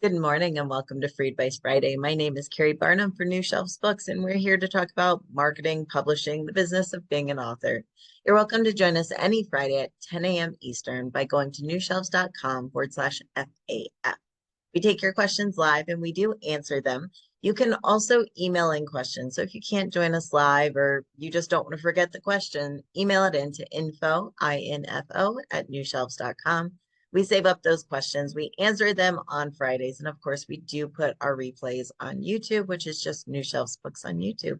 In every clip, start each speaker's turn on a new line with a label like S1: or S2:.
S1: Good morning and welcome to Free Advice Friday. My name is Keri Barnum for New Shelves Books, and we're here to talk about marketing, publishing, the business of being an author. You're welcome to join us any Friday at 10 a.m. Eastern by going to newshelves.com/FAF. We take your questions live and we do answer them. You can also email in questions. So if you can't join us live or you just don't want to forget the question, email it in to info at newshelves.com. We save up those questions. We answer them on Fridays. And of course, we do put our replays on YouTube, which is just New Shelves Books on YouTube.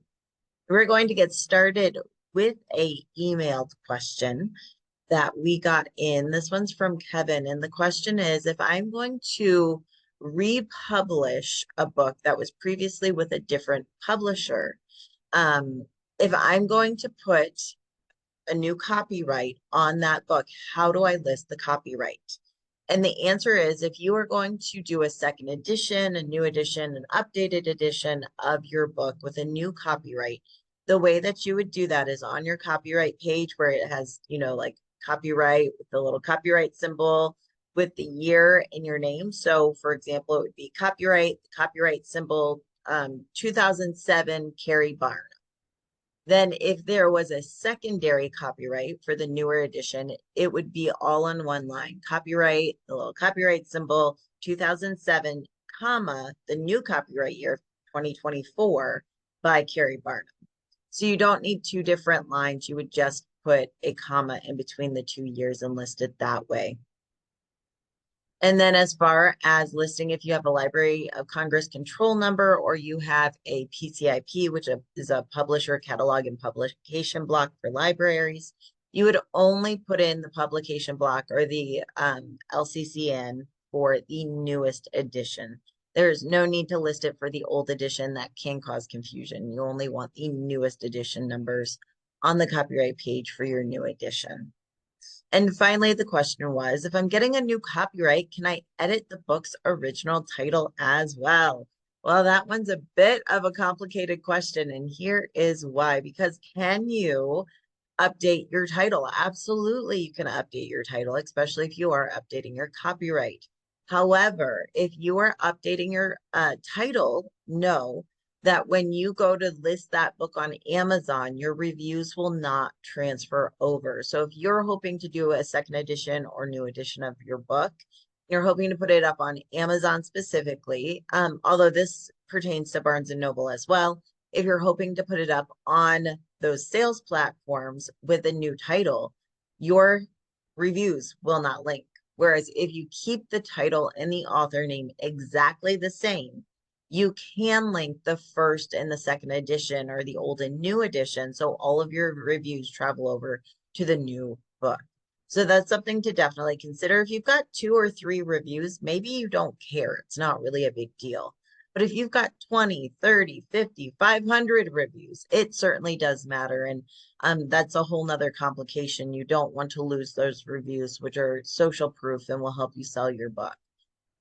S1: We're going to get started with a emailed question that we got in. This one's from Kevin. And the question is, if I'm going to republish a book that was previously with a different publisher, if I'm going to put a new copyright on that book, how do I list the copyright? And the answer is, if you are going to do a second edition, a new edition, an updated edition of your book with a new copyright, the way that you would do that is on your copyright page where it has, like copyright with the little copyright symbol with the year in your name. So for example, it would be copyright symbol 2007 Keri Barnum. Then if there was a secondary copyright for the newer edition, it would be all on one line. Copyright, the little copyright symbol, 2007, comma, the new copyright year, 2024, by Keri Barnum. So you don't need two different lines. You would just put a comma in between the 2 years and list it that way. And then as far as listing, if you have a Library of Congress control number or you have a PCIP, which is a publisher catalog and publication block for libraries, you would only put in the publication block or the LCCN for the newest edition. There's no need to list it for the old edition. That can cause confusion. You only want the newest edition numbers on the copyright page for your new edition. And finally, the question was, if I'm getting a new copyright, can I edit the book's original title as well? Well, that one's a bit of a complicated question, and here is why. Because can you update your title? Absolutely, you can update your title, especially if you are updating your copyright. However, if you are updating your title, know that when you go to list that book on Amazon, your reviews will not transfer over. So if you're hoping to do a second edition or new edition of your book, you're hoping to put it up on Amazon specifically, although this pertains to Barnes & Noble as well. If you're hoping to put it up on those sales platforms with a new title, your reviews will not link. Whereas if you keep the title and the author name exactly the same, you can link the first and the second edition or the old and new edition. So all of your reviews travel over to the new book. So that's something to definitely consider. If you've got 2 or 3 reviews, maybe you don't care. It's not really a big deal. But if you've got 20, 30, 50, 500 reviews, it certainly does matter. And that's a whole nother complication. You don't want to lose those reviews, which are social proof and will help you sell your book.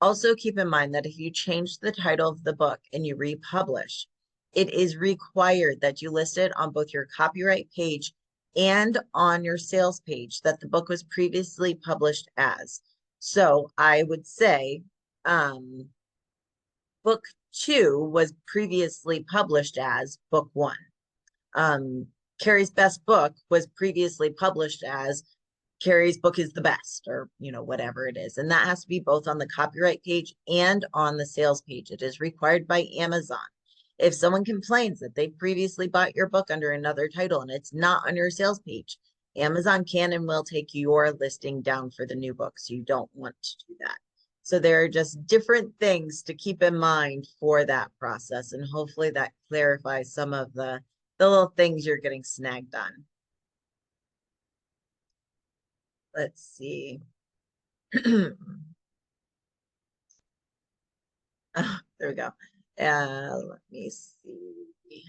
S1: Also, keep in mind that if you change the title of the book and you republish, it is required that you list it on both your copyright page and on your sales page that the book was previously published as. So I would say book 2 was previously published as book 1. Keri's best book was previously published as Keri's book is the best, or whatever it is. And that has to be both on the copyright page and on the sales page. It is required by Amazon. If someone complains that they previously bought your book under another title and it's not on your sales page, Amazon can and will take your listing down for the new book. So you don't want to do that. So there are just different things to keep in mind for that process. And hopefully that clarifies some of the little things you're getting snagged on. Let's see. Oh, there we go. Let me see.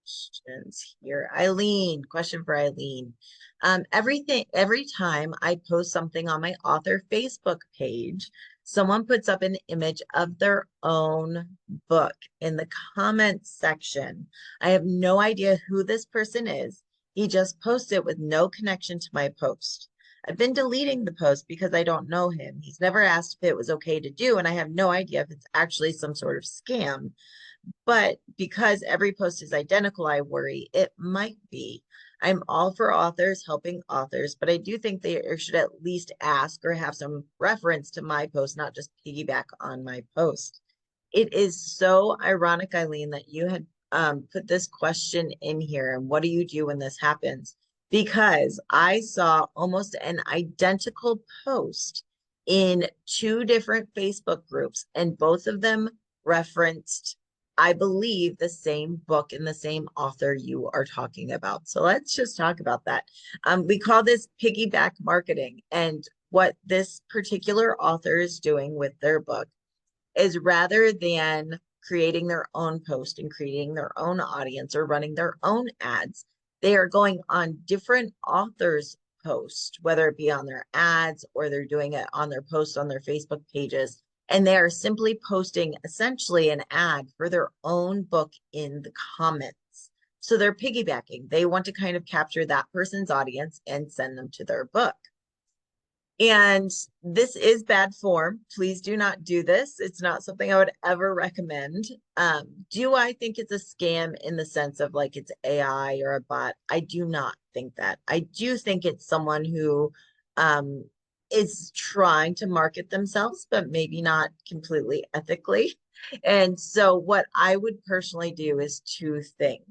S1: Questions here. Eileen, question for Eileen. Every time I post something on my author Facebook page, someone puts up an image of their own book in the comments section. I have no idea who this person is. He just posted with no connection to my post. I've been deleting the post because I don't know him. He's never asked if it was okay to do, and I have no idea if it's actually some sort of scam. But because every post is identical, I worry it might be. I'm all for authors helping authors, but I do think they should at least ask or have some reference to my post, not just piggyback on my post. It is so ironic, Eileen, that you had put this question in here. And what do you do when this happens? Because I saw almost an identical post in two different Facebook groups, and both of them referenced, I believe, the same book and the same author you are talking about. So let's just talk about that. We call this piggyback marketing. And what this particular author is doing with their book is, rather than creating their own post and creating their own audience or running their own ads, they are going on different authors' posts, whether it be on their ads or they're doing it on their posts on their Facebook pages. And they are simply posting essentially an ad for their own book in the comments. So they're piggybacking. They want to kind of capture that person's audience and send them to their book. And this is bad form. Please do not do this. It's not something I would ever recommend. Do I think it's a scam in the sense of like it's AI or a bot? I do not think that. I do think it's someone who is trying to market themselves, but maybe not completely ethically. And so what I would personally do is two things.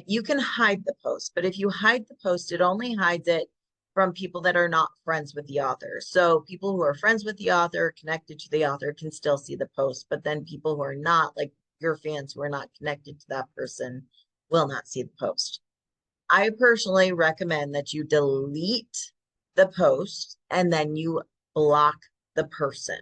S1: You can hide the post, but if you hide the post, it only hides it from people that are not friends with the author. So people who are friends with the author, connected to the author, can still see the post, but then people who are not, like your fans who are not connected to that person, will not see the post. I personally recommend that you delete the post and then you block the person.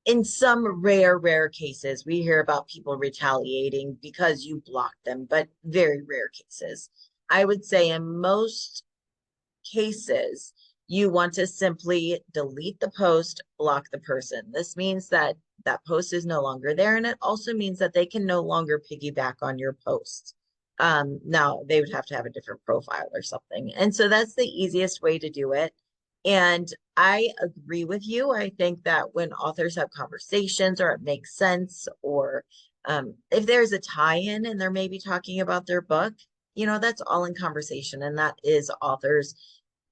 S1: In some rare cases, we hear about people retaliating because you blocked them, but very rare cases. I would say in most cases, you want to simply delete the post, block the person. This means that that post is no longer there, and it also means that they can no longer piggyback on your posts. Now, they would have to have a different profile or something. And so that's the easiest way to do it. And I agree with you. I think that when authors have conversations or it makes sense, or if there's a tie-in and they're maybe talking about their book, that's all in conversation. And that is authors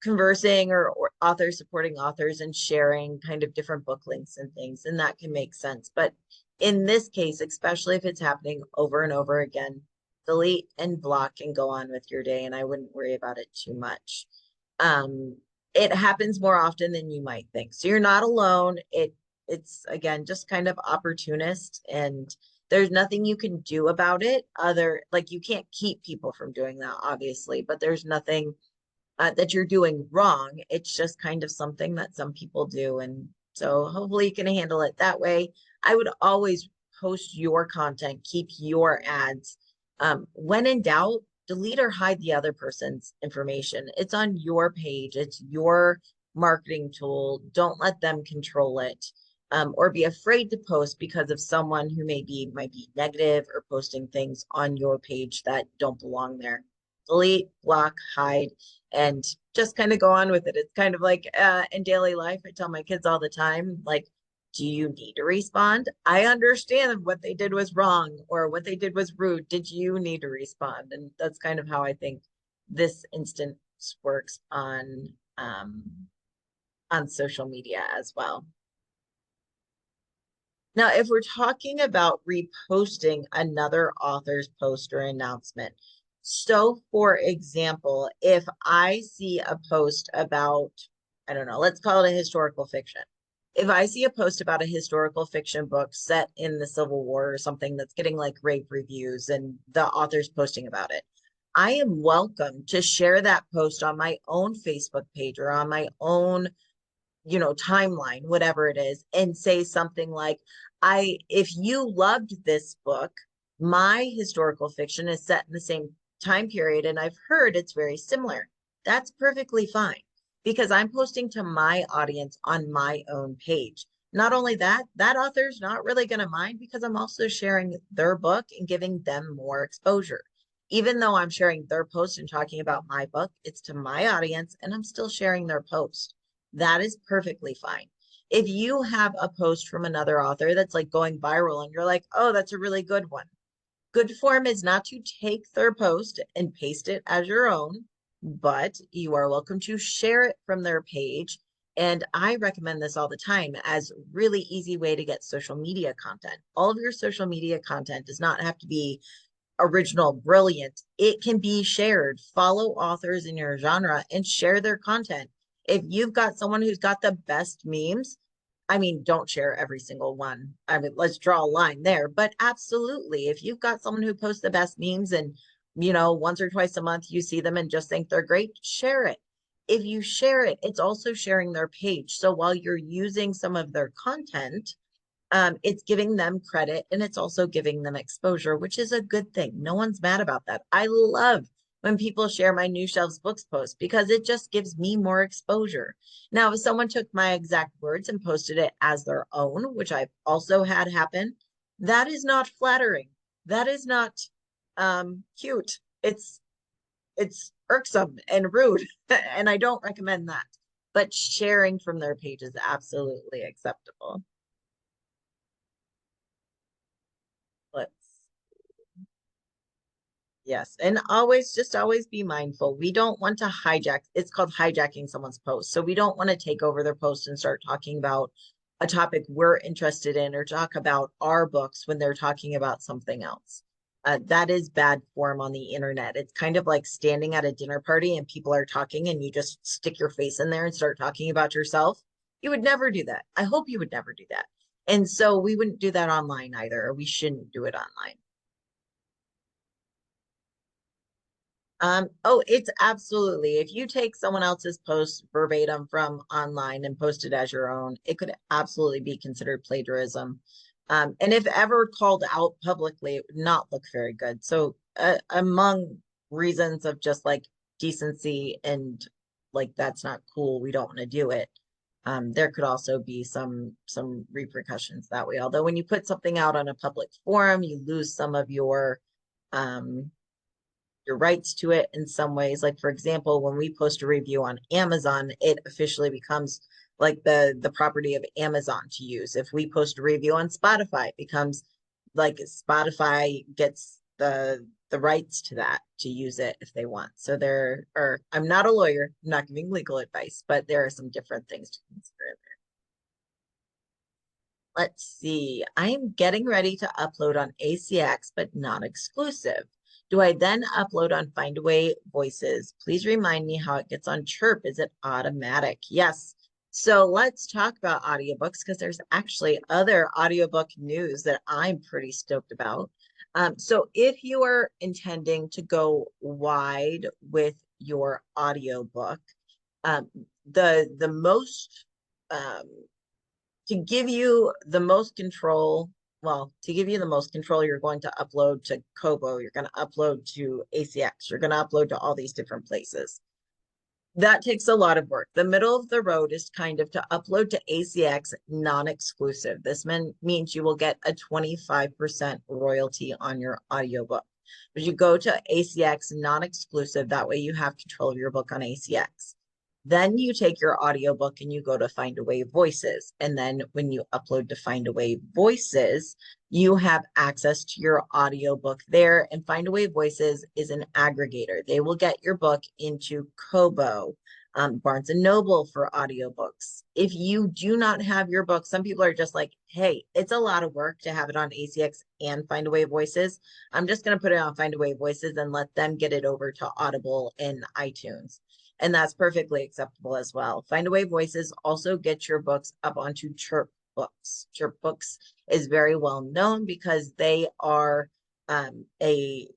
S1: conversing or authors supporting authors and sharing kind of different book links and things. And that can make sense. But in this case, especially if it's happening over and over again, delete and block and go on with your day. And I wouldn't worry about it too much. It happens more often than you might think. So you're not alone. It's again, just kind of opportunist, and there's nothing you can do about it like you can't keep people from doing that, obviously, but there's nothing that you're doing wrong. It's just kind of something that some people do. And so hopefully you can handle it that way. I would always post your content, keep your ads. When in doubt, delete or hide the other person's information. It's on your page. It's your marketing tool. Don't let them control it. Or be afraid to post because of someone who might be negative or posting things on your page that don't belong there. Delete, block, hide, and just kind of go on with it. It's kind of like in daily life, I tell my kids all the time, like, do you need to respond? I understand what they did was wrong or what they did was rude. Did you need to respond? And that's kind of how I think this instance works on social media as well. Now, if we're talking about reposting another author's post or announcement, so for example, if I see a post about, I don't know, let's call it a historical fiction. If I see a post about a historical fiction book set in the Civil War or something that's getting like rave reviews and the author's posting about it, I am welcome to share that post on my own Facebook page or on my own timeline, whatever it is, and say something like, if you loved this book, my historical fiction is set in the same time period, and I've heard it's very similar. That's perfectly fine because I'm posting to my audience on my own page. Not only that, that author's not really going to mind because I'm also sharing their book and giving them more exposure. Even though I'm sharing their post and talking about my book, it's to my audience and I'm still sharing their post. That is perfectly fine. If you have a post from another author that's like going viral and you're like, oh, that's a really good one. Good form is not to take their post and paste it as your own, but you are welcome to share it from their page. And I recommend this all the time as really easy way to get social media content. All of your social media content does not have to be original, brilliant. It can be shared. Follow authors in your genre and share their content. If you've got someone who's got the best memes, I mean, don't share every single one. I mean, let's draw a line there. But absolutely, if you've got someone who posts the best memes and, once or twice a month you see them and just think they're great, share it. If you share it, it's also sharing their page. So while you're using some of their content, it's giving them credit and it's also giving them exposure, which is a good thing. No one's mad about that. I love when people share my new shelves books post because it just gives me more exposure. Now, if someone took my exact words and posted it as their own, which I've also had happen, that is not flattering. That is not cute. It's irksome and rude, and I don't recommend that. But sharing from their page is absolutely acceptable. Let's Yes, and always be mindful. We don't want to hijack. It's called hijacking someone's post. So we don't want to take over their post and start talking about a topic we're interested in or talk about our books when they're talking about something else. That is bad form on the internet. It's kind of like standing at a dinner party and people are talking and you just stick your face in there and start talking about yourself. You would never do that. I hope you would never do that. And so we wouldn't do that online either, or we shouldn't do it online. Oh, it's absolutely. If you take someone else's post verbatim from online and post it as your own, it could absolutely be considered plagiarism. And if ever called out publicly, it would not look very good. So, among reasons of just like decency and like that's not cool, we don't want to do it. There could also be some repercussions that way. Although when you put something out on a public forum, you lose some of um your rights to it in some ways. Like for example, when we post a review on Amazon, it officially becomes like the property of Amazon to use. If we post a review on Spotify, it becomes like Spotify gets the rights to that to use it if they want. So there are, I'm not a lawyer, I'm not giving legal advice, but there are some different things to consider. Let's see. I am getting ready to upload on ACX, but not exclusive. Do I then upload on Findaway Voices? Please remind me how it gets on Chirp. Is it automatic? Yes. So let's talk about audiobooks because there's actually other audiobook news that I'm pretty stoked about. So if you are intending to go wide with your audiobook, um, the most um, to give you the most control, well, to give you the most control, you're going to upload to Kobo, you're going to upload to ACX, you're going to upload to all these different places. That takes a lot of work. The middle of the road is kind of to upload to ACX non-exclusive. This means you will get a 25% royalty on your audiobook. But you go to ACX non-exclusive, that way you have control of your book on ACX. Then you take your audiobook and you go to Findaway Voices. And then when you upload to Findaway Voices, you have access to your audiobook there. And Findaway Voices is an aggregator. They will get your book into Kobo, Barnes and Noble for audiobooks. If you do not have your book, some people are just like, hey, it's a lot of work to have it on ACX and Findaway Voices. I'm just going to put it on Findaway Voices and let them get it over to Audible and iTunes. And that's perfectly acceptable as well. Findaway Voices also get your books up onto Chirp Books. Chirp Books is very well known because they are a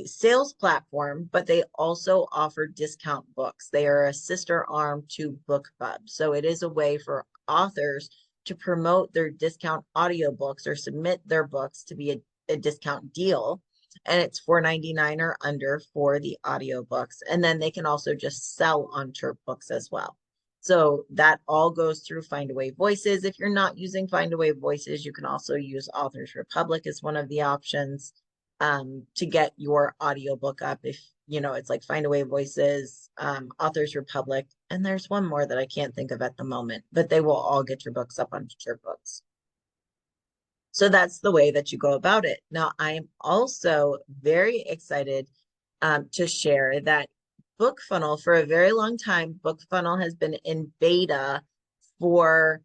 S1: sales platform, but they also offer discount books. They are a sister arm to BookBub. So it is a way for authors to promote their discount audiobooks or submit their books to be a discount deal, and it's $4.99 or under for the audiobooks. And then they can also just sell on Chirp Books as well. So that all goes through Findaway Voices. If you're not using Findaway Voices, you can also use Authors Republic as one of the options. to get your audiobook up. If it's like Findaway Voices, Authors Republic, and there's one more that I can't think of at the moment, but they will all get your books up on books. So that's the way that you go about it. Now, I am also very excited to share that BookFunnel, for a very long time, BookFunnel has been in beta for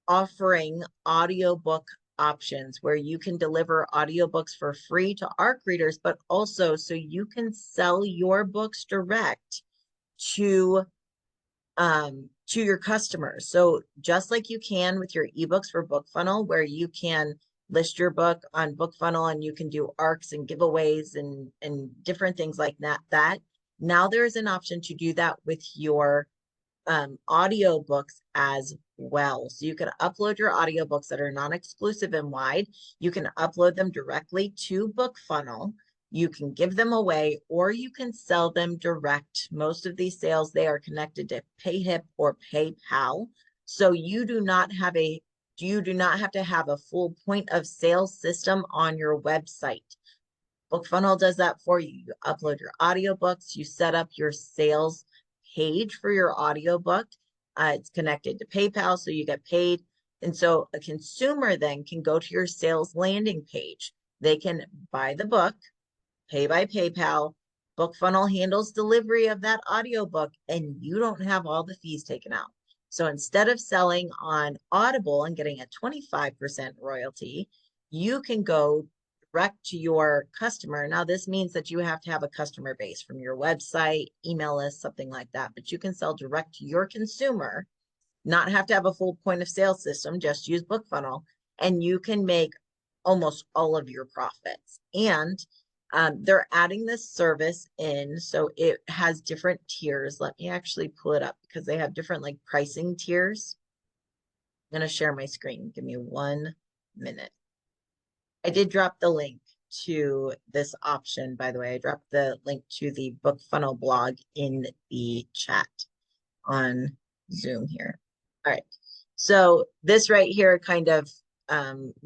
S1: offering audiobook options where you can deliver audiobooks for free to ARC readers, but also so you can sell your books direct to your customers. So just like you can with your ebooks for BookFunnel, where you can list your book on BookFunnel and you can do ARCs and giveaways and different things like that. Now there's an option to do that with your audiobooks as well. So you can upload your audiobooks that are non-exclusive and wide. You can upload them directly to BookFunnel. You can give them away, or you can sell them direct. Most of these sales, they are connected to PayHip or PayPal. So you do not have to have a full point of sale system on your website. BookFunnel does that for you. You upload your audiobooks, you set up your sales page for your audiobook. It's connected to PayPal, so you get paid. And so a consumer then can go to your sales landing page. They can buy the book, pay by PayPal. BookFunnel handles delivery of that audiobook, and you don't have all the fees taken out. So instead of selling on Audible and getting a 25% royalty, you can go direct to your customer. Now, this means that you have to have a customer base from your website, email list, something like that, but you can sell direct to your consumer, not have to have a full point of sale system, just use BookFunnel, and you can make almost all of your profits. And they're adding this service in, so it has different tiers. Let me actually pull it up because they have different like pricing tiers. I'm going to share my screen. Give me 1 minute. I did drop the link to this option, by the way. I dropped the link to the BookFunnel blog in the chat on Zoom here. All right. So this right here kind of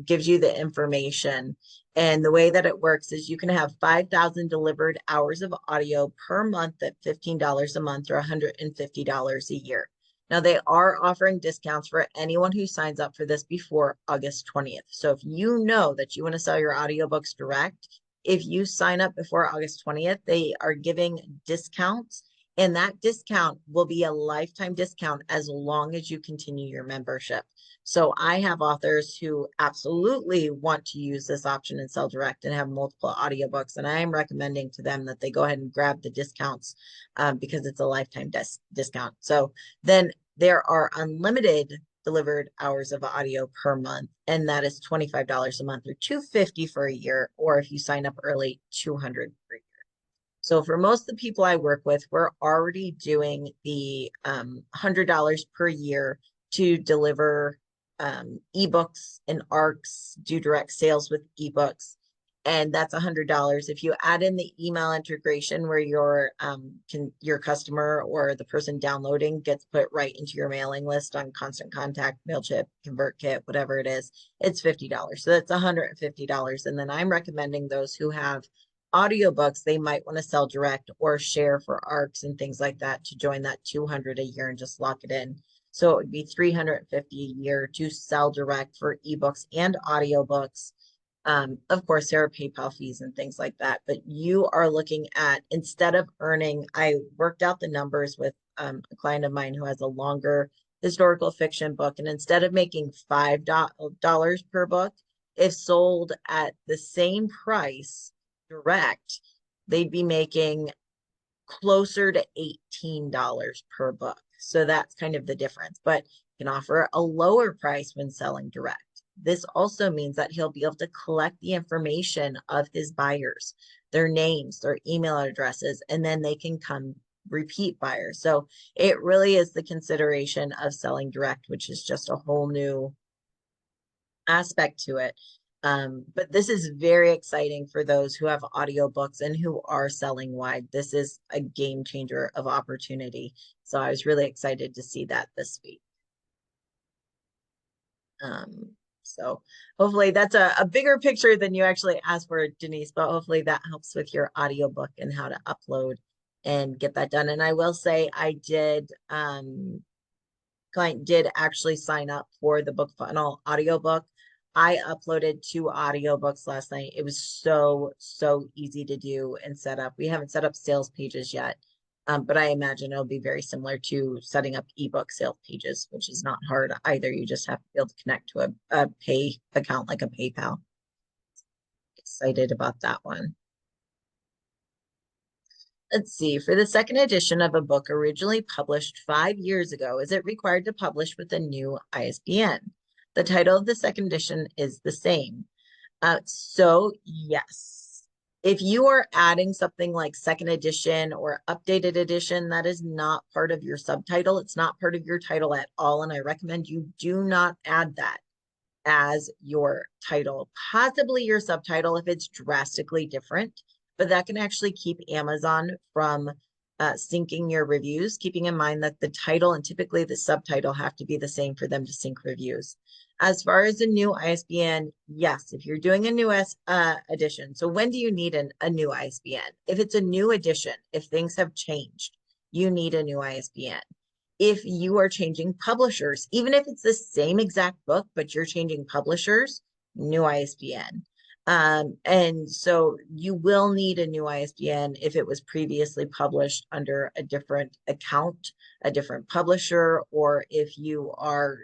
S1: gives you the information. And the way that it works is you can have 5,000 delivered hours of audio per month at $15 a month or $150 a year. Now, they are offering discounts for anyone who signs up for this before August 20th. So if you know that you want to sell your audiobooks direct, if you sign up before August 20th, they are giving discounts. And that discount will be a lifetime discount as long as you continue your membership. So I have authors who absolutely want to use this option and sell direct and have multiple audiobooks. And I am recommending to them that they go ahead and grab the discounts because it's a lifetime discount. So then there are unlimited delivered hours of audio per month, and that is $25 a month or $250 for a year, or if you sign up early, $200 per year. So for most of the people I work with, we're already doing the $100 per year to deliver ebooks and ARCs, do direct sales with ebooks, and that's $100. If you add in the email integration where your customer or the person downloading gets put right into your mailing list on Constant Contact, MailChimp, ConvertKit, whatever it is, it's $50. So that's $150. And then I'm recommending those who have audiobooks, they might want to sell direct or share for ARCs and things like that to join that $200 a year and just lock it in. So it would be $350 a year to sell direct for ebooks and audiobooks. Of course, there are PayPal fees and things like that, but you are looking at, instead of earning, I worked out the numbers with a client of mine who has a longer historical fiction book, and instead of making $5 per book, if sold at the same price direct, they'd be making closer to $18 per book. So that's kind of the difference, but you can offer a lower price when selling direct. This also means that he'll be able to collect the information of his buyers, their names, their email addresses, and then they can come repeat buyers. So it really is the consideration of selling direct, which is just a whole new aspect to it. But this is very exciting for those who have audiobooks and who are selling wide. This is a game changer of opportunity. So I was really excited to see that this week. So hopefully that's a bigger picture than you actually asked for, Denise, but hopefully that helps with your audiobook and how to upload and get that done. And I will say I did, client did actually sign up for the BookFunnel audiobook. I uploaded 2 audiobooks last night. It was so easy to do and set up. We haven't set up sales pages yet, but I imagine it'll be very similar to setting up ebook sales pages, which is not hard either. You just have to be able to connect to a pay account like a PayPal. Excited about that one. Let's see, for the second edition of a book originally published 5 years ago, is it required to publish with a new ISBN? The title of the second edition is the same. So yes, if you are adding something like second edition or updated edition, that is not part of your subtitle. It's not part of your title at all. And I recommend you do not add that as your title, possibly your subtitle if it's drastically different, but that can actually keep Amazon from syncing your reviews, keeping in mind that the title and typically the subtitle have to be the same for them to sync reviews. As far as a new ISBN, yes, if you're doing a new edition. So when do you need a new ISBN? If it's a new edition, if things have changed, you need a new ISBN. If you are changing publishers, even if it's the same exact book, but you're changing publishers, new ISBN. And so you will need a new ISBN if it was previously published under a different account, a different publisher, or if you are,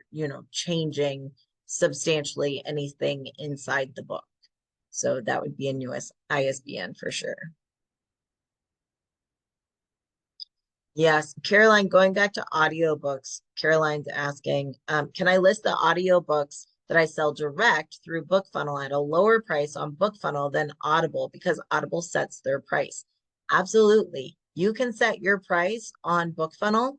S1: changing substantially anything inside the book. So that would be a new ISBN for sure. Yes, Caroline, going back to audiobooks, Caroline's asking, can I list the audiobooks that I sell direct through BookFunnel at a lower price on BookFunnel than Audible because Audible sets their price? Absolutely. You can set your price on BookFunnel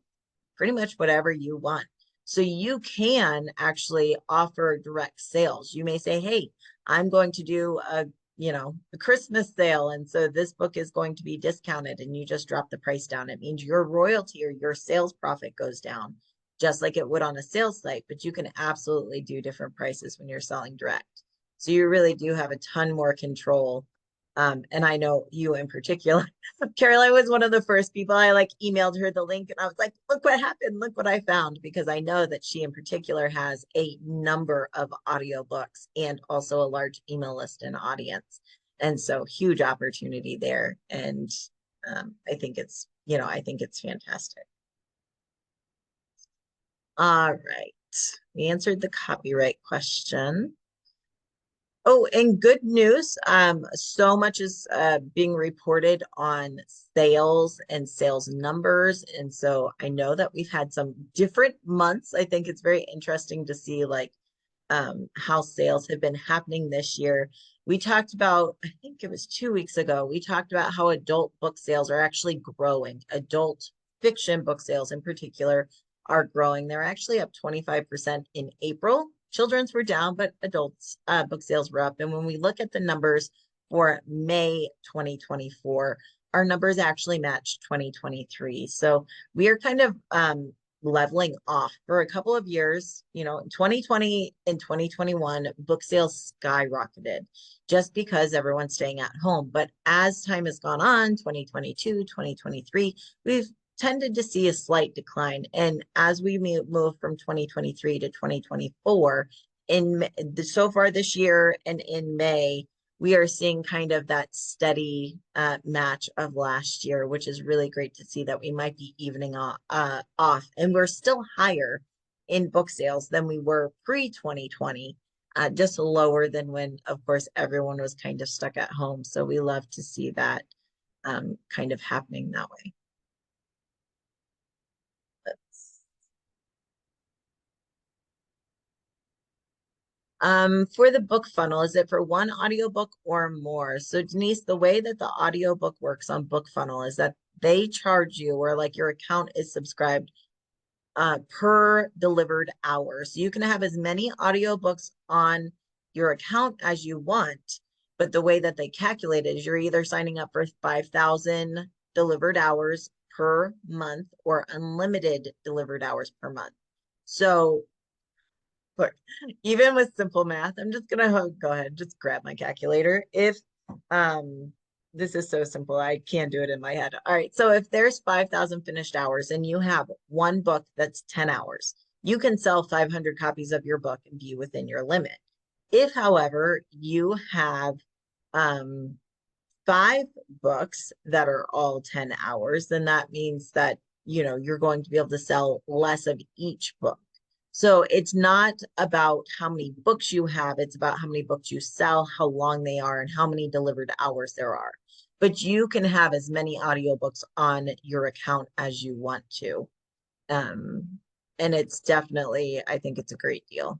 S1: pretty much whatever you want. So you can actually offer direct sales. You may say, hey, I'm going to do a Christmas sale. And so this book is going to be discounted and you just drop the price down. It means your royalty or your sales profit goes down, just like it would on a sales site, but you can absolutely do different prices when you're selling direct. So you really do have a ton more control. And I know you in particular, Caroline was one of the first people I emailed her the link and I was like, look what happened. Look what I found, because I know that she in particular has a number of audiobooks and also a large email list and audience. And so huge opportunity there. And I think it's fantastic. All right. We answered the copyright question. Oh, and good news. So much is being reported on sales and sales numbers. And so I know that we've had some different months. I think it's very interesting to see how sales have been happening this year. We talked about, I think it was 2 weeks ago, we talked about how adult book sales are actually growing. Adult fiction book sales in particular are growing. They're actually up 25% in April. Children's were down, but adults book sales were up. And when we look at the numbers for May 2024, our numbers actually match 2023. So we are kind of leveling off for a couple of years. In 2020 and 2021, book sales skyrocketed just because everyone's staying at home. But as time has gone on, 2022, 2023, we've tended to see a slight decline. And as we move from 2023 to 2024, so far this year and in May, we are seeing kind of that steady match of last year, which is really great to see that we might be evening off. And we're still higher in book sales than we were pre-2020, just lower than when, of course, everyone was kind of stuck at home. So we love to see that kind of happening that way. For the BookFunnel, is it for one audiobook or more? So Denise, the way that the audiobook works on BookFunnel is that they charge you, or your account is subscribed per delivered hour. So you can have as many audiobooks on your account as you want, but the way that they calculate it is you're either signing up for 5,000 delivered hours per month or unlimited delivered hours per month. So Look, even with simple math, I'm just gonna go ahead and just grab my calculator. If um this is so simple, I can't do it in my head. All right, so if there's 5,000 finished hours and you have one book that's 10 hours, you can sell 500 copies of your book and be within your limit. If, however, you have um 5 books that are all 10 hours, then that means that, you're going to be able to sell less of each book. So it's not about how many books you have, it's about how many books you sell, how long they are, and how many delivered hours there are. But you can have as many audiobooks on your account as you want to. Um, and it's definitely, I think it's a great deal.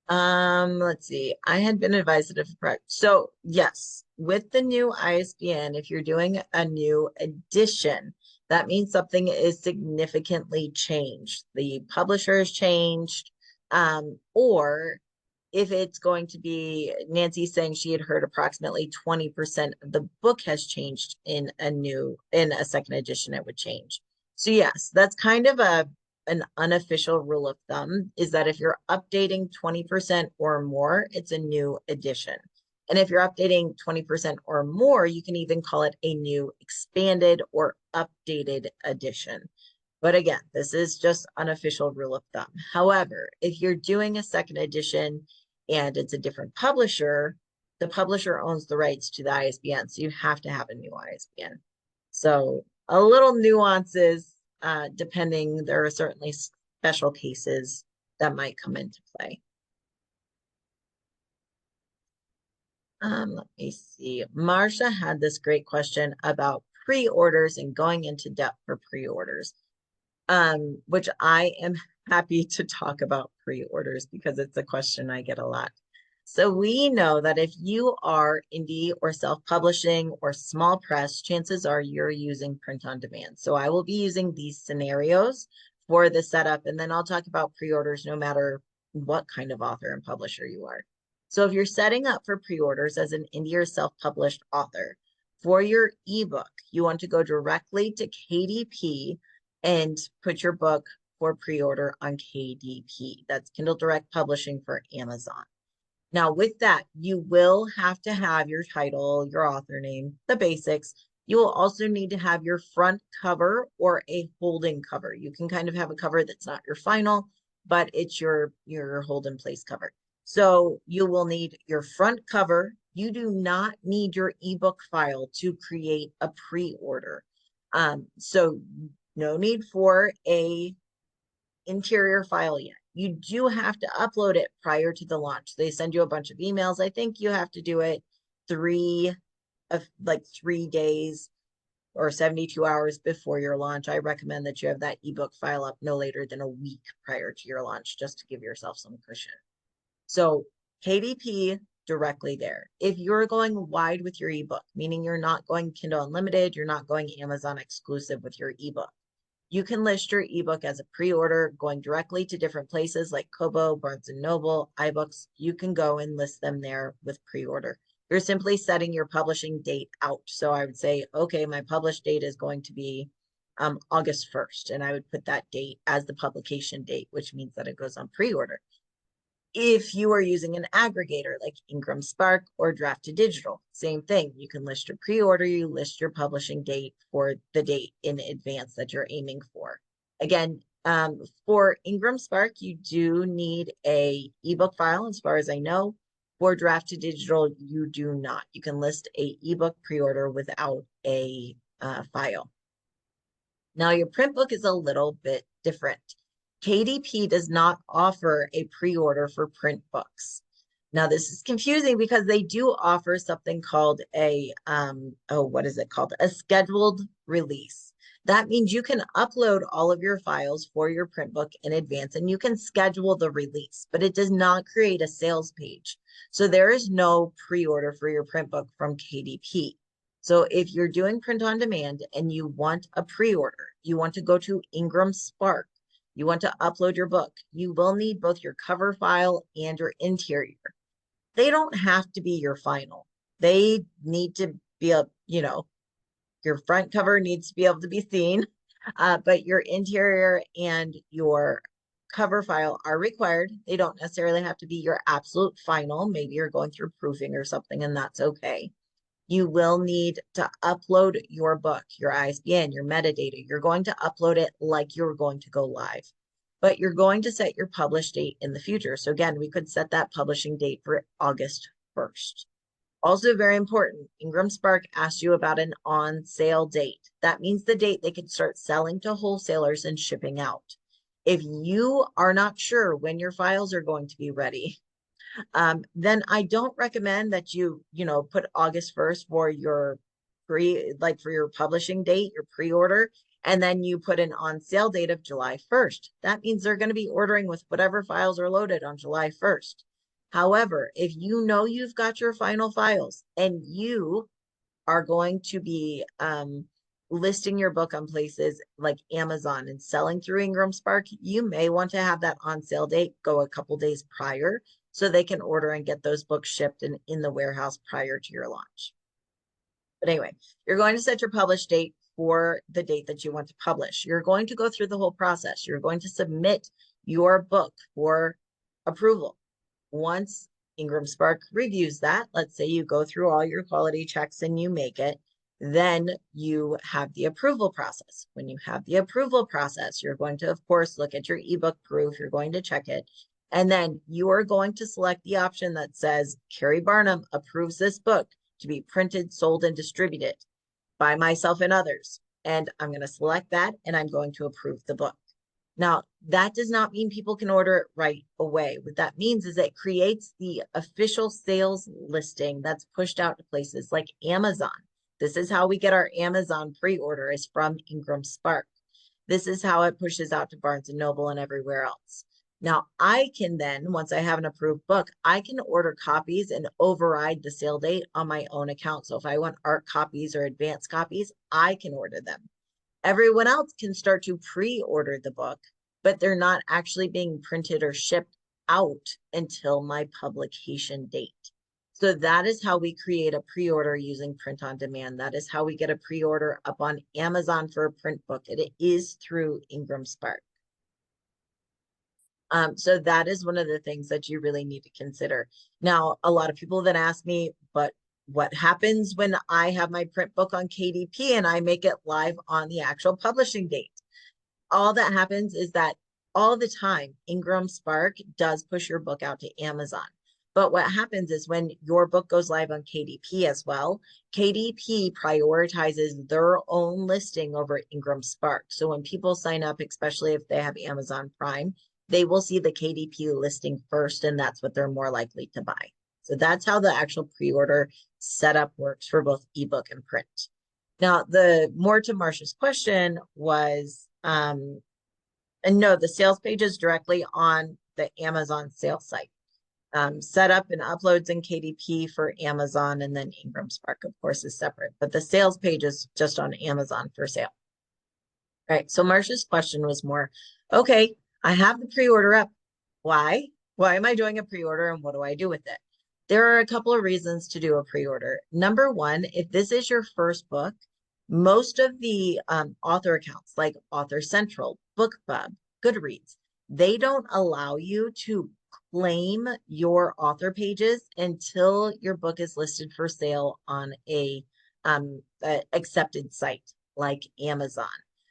S1: Let's see. I had been advised that if so yes, with the new ISBN, if you're doing a new edition, that means something is significantly changed. The publisher has changed, or if it's going to be Nancy saying she had heard approximately 20% of the book has changed in a second edition, it would change. So yes, that's kind of an unofficial rule of thumb is that if you're updating 20% or more, it's a new edition. And if you're updating 20% or more, you can even call it a new expanded or updated edition. But again, this is just unofficial rule of thumb. However, if you're doing a second edition and it's a different publisher, the publisher owns the rights to the ISBN. So you have to have a new ISBN. So a little nuances, depending, there are certainly special cases that might come into play. Let me see. Marsha had this great question about pre-orders and going into depth for pre-orders, which I am happy to talk about pre-orders because it's a question I get a lot. So we know that if you are indie or self-publishing or small press, chances are you're using print on demand. So I will be using these scenarios for the setup, and then I'll talk about pre-orders no matter what kind of author and publisher you are. So if you're setting up for pre-orders as an indie or self-published author, for your ebook, you want to go directly to KDP and put your book for pre-order on KDP. That's Kindle Direct Publishing for Amazon. Now, with that, you will have to have your title, your author name, the basics. You will also need to have your front cover or a holding cover. You can kind of have a cover that's not your final, but it's your hold in place cover. So you will need your front cover. You do not need your ebook file to create a pre-order. So no need for a interior file yet. You do have to upload it prior to the launch. They send you a bunch of emails. I think you have to do it 3 days or 72 hours before your launch. I recommend that you have that ebook file up no later than a week prior to your launch, just to give yourself some cushion. So KDP directly there. If you're going wide with your ebook, meaning you're not going Kindle Unlimited, you're not going Amazon exclusive with your ebook, you can list your ebook as a pre-order going directly to different places like Kobo, Barnes & Noble, iBooks. You can go and list them there with pre-order. You're simply setting your publishing date out. So I would say, okay, my published date is going to be August 1st. And I would put that date as the publication date, which means that it goes on pre-order. If you are using an aggregator like Ingramspark or Draft to Digital, same thing. You can list your pre-order, you list your publishing date for the date in advance that you're aiming for. Again, for Ingramspark, you do need a ebook file, as far as I know. For Draft to Digital, you do not. You can list a ebook pre-order without a file. Now, your print book is a little bit different. KDP does not offer a pre-order for print books. Now, this is confusing because they do offer something called what is it called? A scheduled release. That means you can upload all of your files for your print book in advance and you can schedule the release, but it does not create a sales page. So there is no pre-order for your print book from KDP. So if you're doing print on demand and you want a pre-order, you want to go to Ingramspark, you want to upload your book, you will need both your cover file and your interior. They don't have to be your final. They need to be your front cover needs to be able to be seen. But your interior and your cover file are required. They don't necessarily have to be your absolute final. Maybe you're going through proofing or something, and that's okay. You will need to upload your book, your ISBN, your metadata. You're going to upload it like you're going to go live, but you're going to set your publish date in the future. So again, we could set that publishing date for August 1st. Also very important, Ingramspark asked you about an on sale date. That means the date they could start selling to wholesalers and shipping out. If you are not sure when your files are going to be ready, then I don't recommend that you put August 1st for your for your publishing date, your pre-order, and then you put an on sale date of July 1st. That means they're going to be ordering with whatever files are loaded on July 1st. However, if you know you've got your final files and you are going to be listing your book on places like Amazon and selling through Ingramspark, you may want to have that on sale date go a couple days prior so they can order and get those books shipped in the warehouse prior to your launch. But anyway, you're going to set your publish date for the date that you want to publish. You're going to go through the whole process. You're going to submit your book for approval. Once Ingramspark reviews that, let's say you go through all your quality checks and you make it, then you have the approval process. When you have the approval process, you're going to, of course, look at your ebook proof. You're going to check it. And then you are going to select the option that says, Keri Barnum approves this book to be printed, sold, and distributed by myself and others. And I'm going to select that and I'm going to approve the book. Now, that does not mean people can order it right away. What that means is it creates the official sales listing that's pushed out to places like Amazon. This is how we get our Amazon pre-order, is from Ingramspark. This is how it pushes out to Barnes & Noble and everywhere else. Now, I can then, once I have an approved book, I can order copies and override the sale date on my own account. So if I want art copies or advanced copies, I can order them. Everyone else can start to pre-order the book, but they're not actually being printed or shipped out until my publication date. So that is how we create a pre-order using print on demand. That is how we get a pre-order up on Amazon for a print book. It is through Ingramspark. So that is one of the things that you really need to consider. Now, a lot of people then ask me, but what happens when I have my print book on KDP and I make it live on the actual publishing date? All that happens is that all the time, Ingramspark does push your book out to Amazon. But what happens is when your book goes live on KDP as well, KDP prioritizes their own listing over Ingramspark. So when people sign up, especially if they have Amazon Prime, they will see the KDP listing first, and that's what they're more likely to buy. So that's how the actual pre-order setup works for both ebook and print. Now, the more to Marcia's question was, and no, the sales page is directly on the Amazon sales site. Set up and uploads in KDP for Amazon, and then Ingramspark, of course, is separate. But the sales page is just on Amazon for sale. All right, so Marcia's question was more, okay, I have the pre-order up. Why? Why am I doing a pre-order and what do I do with it? There are a couple of reasons to do a pre-order. Number one, if this is your first book, most of the author accounts like Author Central, BookBub, Goodreads, they don't allow you to claim your author pages until your book is listed for sale on a accepted site like Amazon.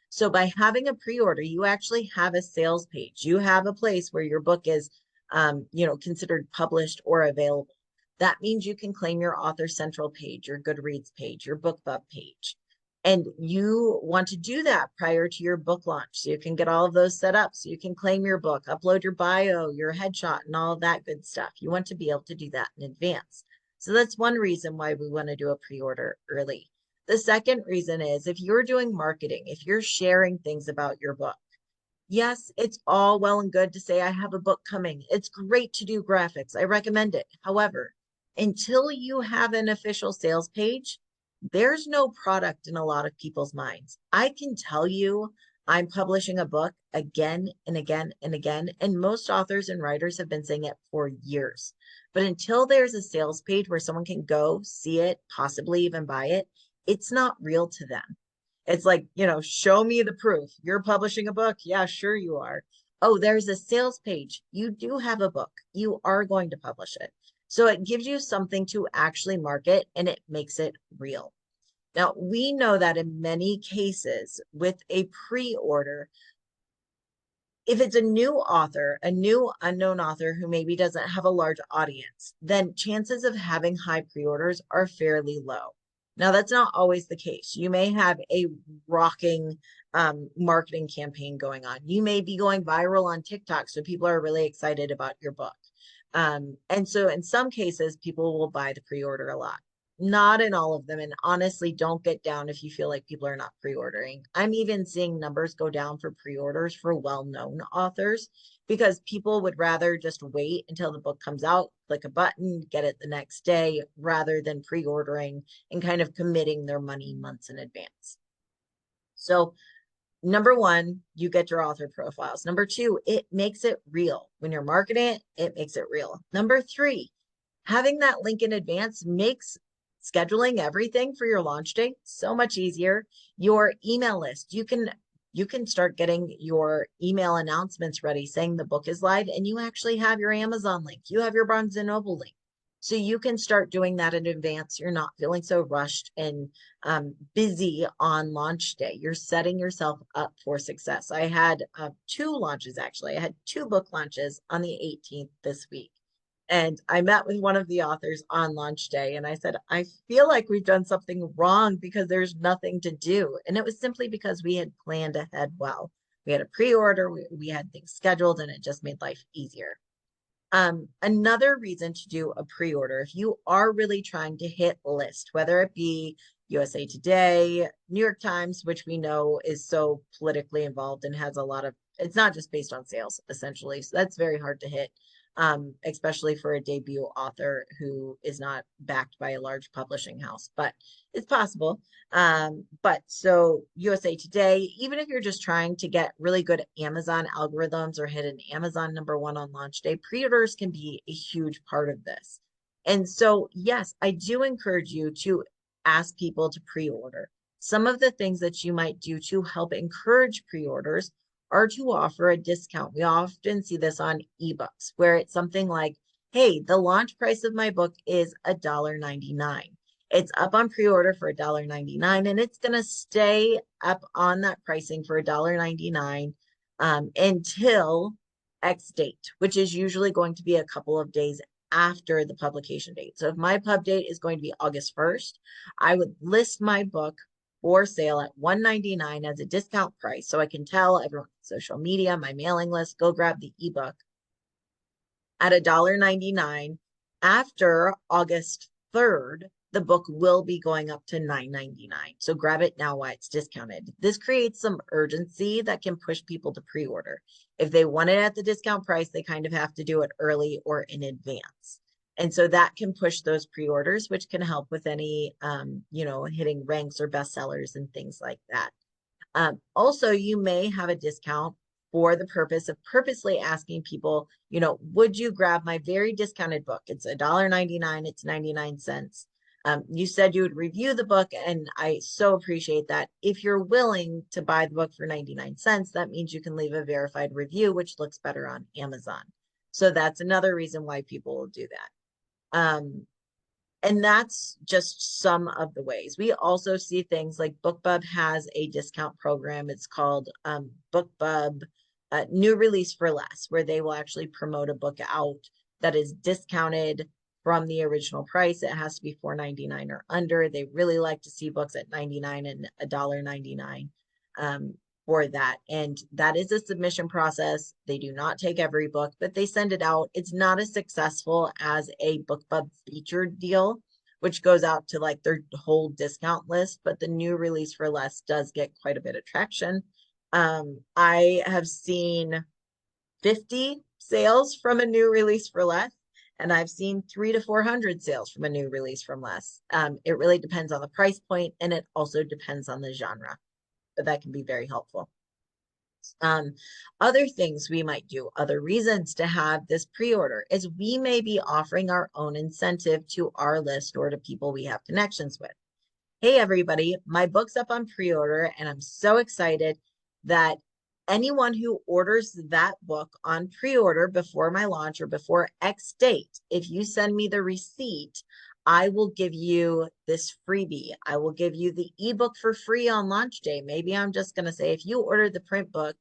S1: So by having a pre-order, you actually have a sales page. You have a place where your book is, considered published or available. That means you can claim your Author Central page, your Goodreads page, your BookBub page. And you want to do that prior to your book launch. So you can get all of those set up. So you can claim your book, upload your bio, your headshot, and all of that good stuff. You want to be able to do that in advance. So that's one reason why we want to do a pre-order early. The second reason is if you're doing marketing, if you're sharing things about your book, yes, it's all well and good to say, I have a book coming. It's great to do graphics. I recommend it. However, until you have an official sales page, there's no product in a lot of people's minds. I can tell you I'm publishing a book again and again and again, and most authors and writers have been saying it for years. But until there's a sales page where someone can go see it, possibly even buy it, it's not real to them. It's like, show me the proof. You're publishing a book. Yeah, sure you are. Oh, there's a sales page. You do have a book. You are going to publish it. So it gives you something to actually market and it makes it real. Now, we know that in many cases with a pre-order, if it's a new author, a new unknown author who maybe doesn't have a large audience, then chances of having high pre-orders are fairly low. Now, that's not always the case. You may have a rocking marketing campaign going on. You may be going viral on TikTok, so people are really excited about your book. And so in some cases, people will buy the pre-order a lot. Not in all of them. And honestly, don't get down if you feel like people are not pre-ordering. I'm even seeing numbers go down for pre-orders for well-known authors because people would rather just wait until the book comes out, click a button, get it the next day, rather than pre-ordering and kind of committing their money months in advance. So number one, you get your author profiles. Number two, it makes it real. When you're marketing it, it makes it real. Number three, having that link in advance makes scheduling everything for your launch date so much easier. Your email list, you can start getting your email announcements ready saying the book is live, and you actually have your Amazon link. You have your Barnes & Noble link. So you can start doing that in advance. You're not feeling so rushed and busy on launch day. You're setting yourself up for success. I had 2 launches, actually. I had 2 book launches on the 18th this week. And I met with one of the authors on launch day, and I said, I feel like we've done something wrong because there's nothing to do. And it was simply because we had planned ahead well. We had a pre-order, we had things scheduled, and it just made life easier. Another reason to do a pre-order, if you are really trying to hit list, whether it be USA Today, New York Times, which we know is so politically involved and has a lot of, it's not just based on sales, essentially. So that's very hard to hit, especially for a debut author who is not backed by a large publishing house, but it's possible. But so USA Today, even if you're just trying to get really good Amazon algorithms or hit an Amazon #1 on launch day, pre-orders can be a huge part of this. And so, yes, I do encourage you to ask people to pre-order. Some of the things that you might do to help encourage pre-orders are to offer a discount. We often see this on ebooks where it's something like, hey, the launch price of my book is $1.99. It's up on pre-order for $1.99, and it's going to stay up on that pricing for $1.99 until X date, which is usually going to be a couple of days after the publication date. So if my pub date is going to be August 1st, I would list my book for sale at $1.99 as a discount price. So I can tell everyone on social media, my mailing list, go grab the ebook at $1.99. After August 3rd, the book will be going up to $9.99. So grab it now while it's discounted. This creates some urgency that can push people to pre-order. If they want it at the discount price, they kind of have to do it early or in advance. And so that can push those pre-orders, which can help with any, hitting ranks or bestsellers and things like that. Also, you may have a discount for the purpose of purposely asking people, would you grab my very discounted book? It's $1.99, it's 99 cents. You said you would review the book, and I so appreciate that. If you're willing to buy the book for 99 cents, that means you can leave a verified review, which looks better on Amazon. So that's another reason why people will do that. And that's just some of the ways. We also see things like BookBub has a discount program. It's called BookBub New Release for Less, where they will actually promote a book out that is discounted from the original price. It has to be $4.99 or under. They really like to see books at 99 and $1.99 for that. And that is a submission process. They do not take every book, but they send it out. It's not as successful as a BookBub featured deal, which goes out to like their whole discount list, but the New Release for Less does get quite a bit of traction. I have seen 50 sales from a New Release for Less, and I've seen 300 to 400 sales from a New Release from Less. It really depends on the price point, and it also depends on the genre, but that can be very helpful. Other things we might do, other reasons to have this pre-order is we may be offering our own incentive to our list or to people we have connections with. Hey everybody, my book's up on pre-order and I'm so excited that anyone who orders that book on pre-order before my launch or before X date, if you send me the receipt, I will give you this freebie. I will give you the ebook for free on launch day. Maybe I'm just going to say, if you order the print book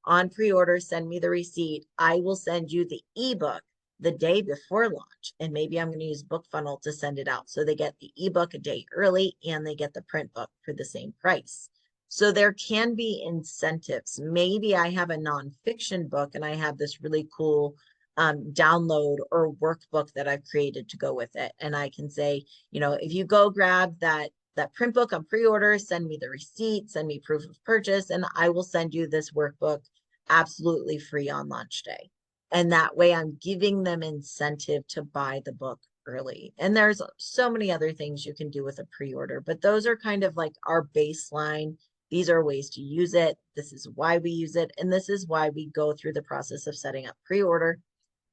S1: on pre-order, send me the receipt. I will send you the ebook the day before launch. And maybe I'm going to use BookFunnel to send it out. So they get the ebook a day early and they get the print book for the same price. So there can be incentives. Maybe I have a nonfiction book and I have this really cool download or workbook that I've created to go with it. And I can say, if you go grab that print book on pre-order, send me the receipt, send me proof of purchase, and I will send you this workbook absolutely free on launch day. And that way I'm giving them incentive to buy the book early. And there's so many other things you can do with a pre-order, but those are kind of like our baseline. These are ways to use it. This is why we use it. And this is why we go through the process of setting up pre-order.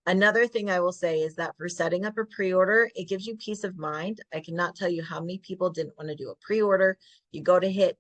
S1: Another thing I will say is that for setting up a pre-order, it gives you peace of mind. I cannot tell you how many people didn't want to do a pre-order. You go to hit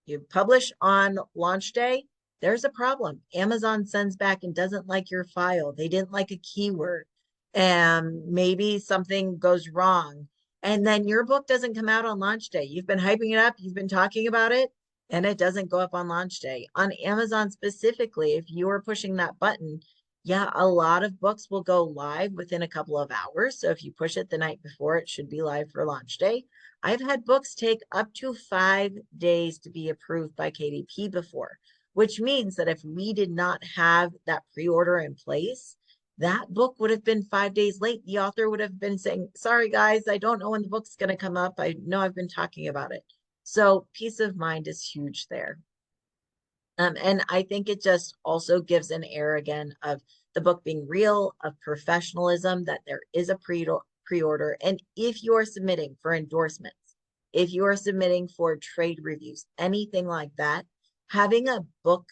S1: you publish on launch day, there's a problem. Amazon sends back and doesn't like your file. They didn't like a keyword, and maybe something goes wrong. And then your book doesn't come out on launch day. You've been hyping it up, you've been talking about it, and it doesn't go up on launch day. On Amazon specifically, if you are pushing that button, yeah, a lot of books will go live within a couple of hours. So if you push it the night before, it should be live for launch day. I've had books take up to 5 days to be approved by KDP before, which means that if we did not have that pre-order in place, that book would have been 5 days late. The author would have been saying, sorry guys, I don't know when the book's going to come up. I know I've been talking about it. So peace of mind is huge there. And I think it just also gives an air again of the book being real, of professionalism, that there is a pre-order. And if you are submitting for endorsements, if you are submitting for trade reviews, anything like that, having a book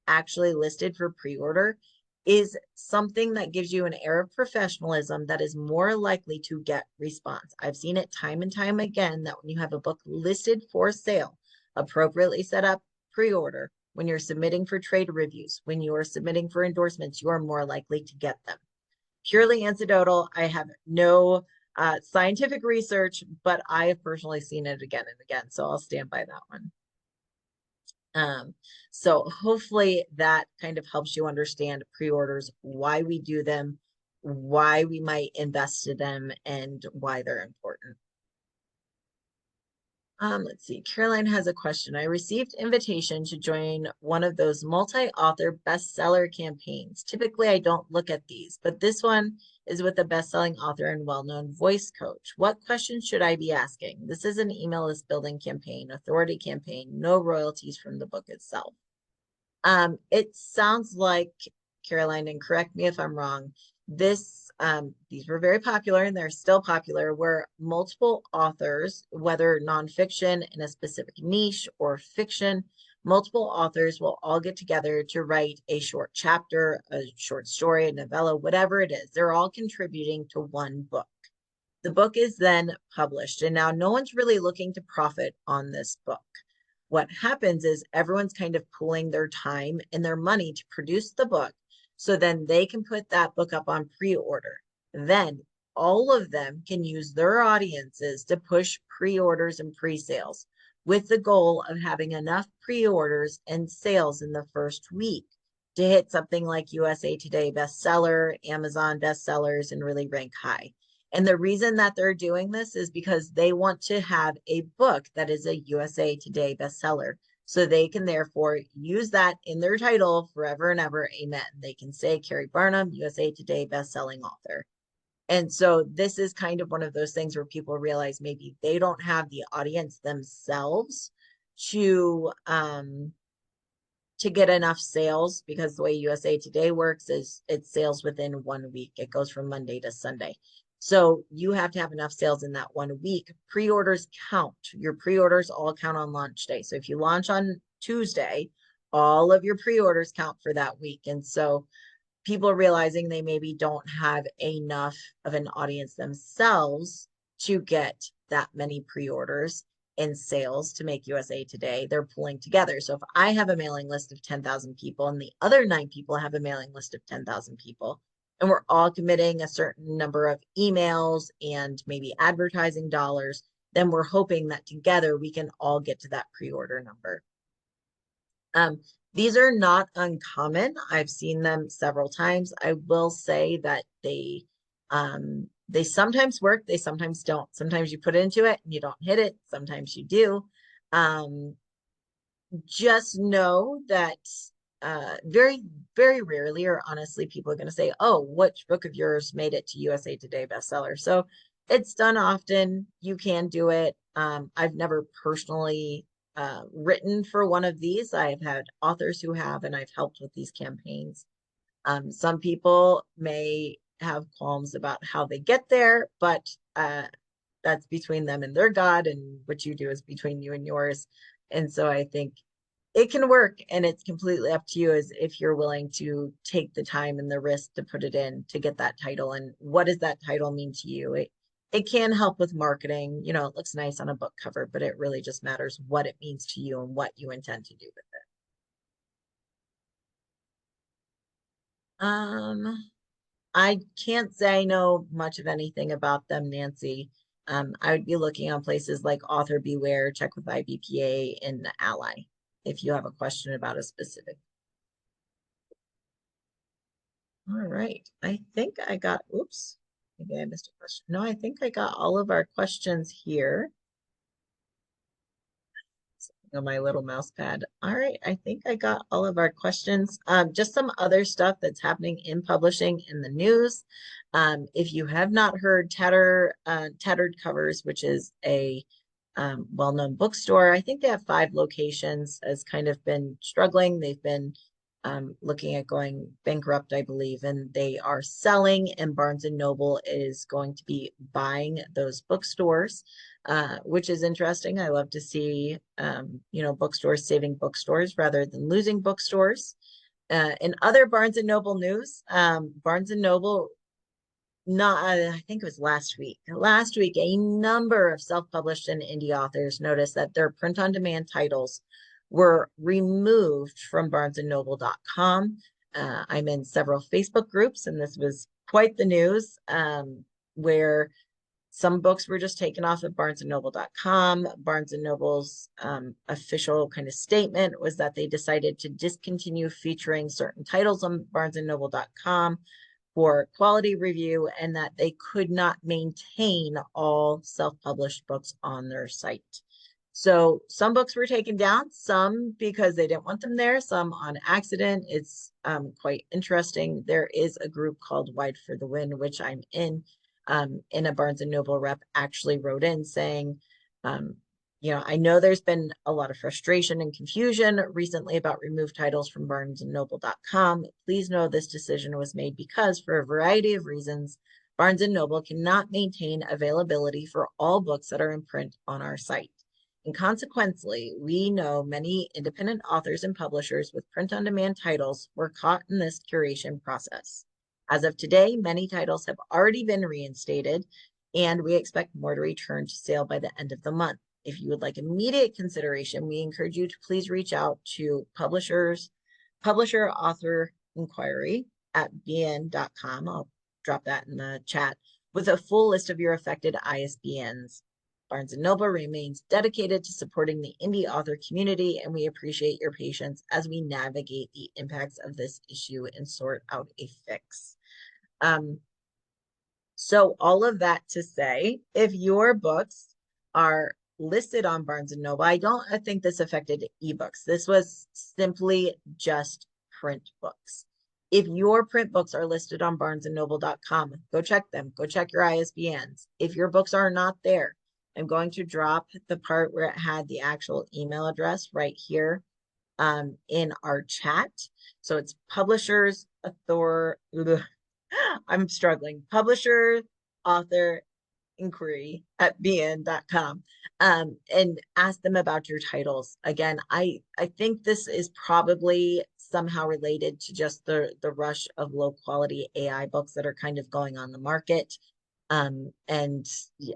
S1: actually listed for pre-order is something that gives you an air of professionalism that is more likely to get response. I've seen it time and time again that when you have a book listed for sale, appropriately set up pre-order, when you're submitting for trade reviews, when you are submitting for endorsements, you are more likely to get them. Purely anecdotal. I have no scientific research, but I have personally seen it again and again. So I'll stand by that one. So hopefully that kind of helps you understand pre-orders, why we do them, why we might invest in them, and why they're important. Let's see. Caroline has a question. I received invitation to join one of those multi-author bestseller campaigns. Typically, I don't look at these, but this one is with a best-selling author and well-known voice coach. What questions should I be asking? This is an email list building campaign, authority campaign, no royalties from the book itself. It sounds like, Caroline, and correct me if I'm wrong, these were very popular and they're still popular, where multiple authors, whether nonfiction in a specific niche or fiction, multiple authors will all get together to write a short chapter, a short story, a novella, whatever it is. They're all contributing to one book. The book is then published, and now no one's really looking to profit on this book. What happens is everyone's kind of pooling their time and their money to produce the book, so then they can put that book up on pre-order. Then all of them can use their audiences to push pre-orders and pre-sales, with the goal of having enough pre-orders and sales in the first week to hit something like USA Today bestseller, Amazon bestsellers, and really rank high. And the reason that they're doing this is because they want to have a book that is a USA Today bestseller. So they can therefore use that in their title forever and ever. Amen. They can say Keri Barnum, USA Today bestselling author. And so this is kind of one of those things where people realize maybe they don't have the audience themselves to get enough sales, because the way USA Today works is it sales within 1 week. It goes from Monday to Sunday. So you have to have enough sales in that 1 week. Pre-orders count. Your pre-orders all count on launch day. So if you launch on Tuesday, all of your pre-orders count for that week. And so people realizing they maybe don't have enough of an audience themselves to get that many pre-orders and sales to make USA Today. They're pulling together. So if I have a mailing list of 10,000 people and the other 9 people have a mailing list of 10,000 people, and we're all committing a certain number of emails and maybe advertising dollars, then we're hoping that together we can all get to that pre-order number. These are not uncommon. I've seen them several times. I will say that they sometimes work, they sometimes don't. Sometimes you put into it and you don't hit it. Sometimes you do. Just know that very, very rarely, or honestly, people are going to say, oh, which book of yours made it to USA Today bestseller? So it's done often. You can do it. I've never personally written for one of these. I have had authors who have, and I've helped with these campaigns. Some people may have qualms about how they get there, but that's between them and their God, and what you do is between you and yours. And so I think it can work, and it's completely up to you as if you're willing to take the time and the risk to put it in to get that title. And what does that title mean to you? It can help with marketing. You know, it looks nice on a book cover, but it really just matters what it means to you and what you intend to do with it. I can't say I know much of anything about them, Nancy. I would be looking on places like Author Beware, check with IBPA and Ally if you have a question about a specific. All right, I think I got, oops, maybe I missed a question. No, I think I got all of our questions here on my little mouse pad. All right, I think I got all of our questions. Just some other stuff that's happening in publishing in the news. If you have not heard Tattered Covers, which is a well-known bookstore, I think they have 5 locations, has kind of been struggling. They've been looking at going bankrupt, I believe, and they are selling, and Barnes and Noble is going to be buying those bookstores, which is interesting. I love to see, bookstores saving bookstores rather than losing bookstores. In other Barnes and Noble news, Barnes and Noble, I think it was last week, a number of self-published and indie authors noticed that their print-on-demand titles were removed from barnesandnoble.com. I'm in several Facebook groups, and this was quite the news, where some books were just taken off of barnesandnoble.com. Barnes and Noble's official kind of statement was that they decided to discontinue featuring certain titles on barnesandnoble.com for quality review, and that they could not maintain all self-published books on their site. So some books were taken down, some because they didn't want them there, some on accident. It's quite interesting. There is a group called Wide for the Win, which I'm in. A Barnes and Noble rep actually wrote in saying, I know there's been a lot of frustration and confusion recently about removed titles from barnesandnoble.com. Please know this decision was made because, for a variety of reasons, Barnes and Noble cannot maintain availability for all books that are in print on our site. And consequently, we know many independent authors and publishers with print-on-demand titles were caught in this curation process. As of today, many titles have already been reinstated, and we expect more to return to sale by the end of the month. If you would like immediate consideration, we encourage you to please reach out to publisher author inquiry at bn.com. I'll drop that in the chat with a full list of your affected ISBNs. Barnes & Noble remains dedicated to supporting the indie author community, and we appreciate your patience as we navigate the impacts of this issue and sort out a fix. So all of that to say, if your books are listed on Barnes & Noble, I think this affected ebooks. This was simply just print books. If your print books are listed on barnesandnoble.com, go check them. Go check your ISBNs. If your books are not there, I'm going to drop the part where it had the actual email address right here in our chat. So it's publishers, I'm struggling. Publisher, author, inquiry at bn.com, and ask them about your titles. Again, I think this is probably somehow related to just the rush of low quality AI books that are kind of going on the market. And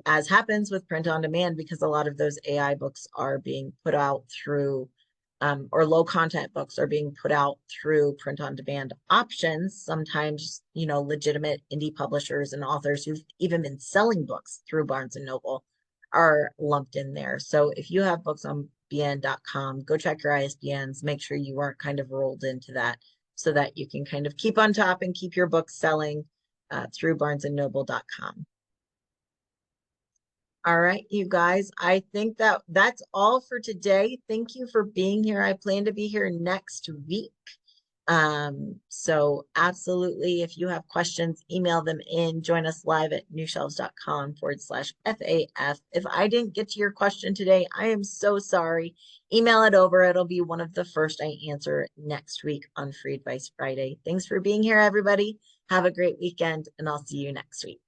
S1: as happens with print on demand, because a lot of those AI books are being put out through, or low content books are being put out through print on demand options, sometimes, legitimate indie publishers and authors who've even been selling books through Barnes and Noble are lumped in there. So if you have books on bn.com, go check your ISBNs, make sure you aren't kind of rolled into that so that you can kind of keep on top and keep your books selling through barnesandnoble.com. All right, you guys, I think that's all for today. Thank you for being here. I plan to be here next week. So absolutely, if you have questions, email them in. Join us live at newshelves.com/FAF. If I didn't get to your question today, I am so sorry. Email it over. It'll be one of the first I answer next week on Free Advice Friday. Thanks for being here, everybody. Have a great weekend, and I'll see you next week.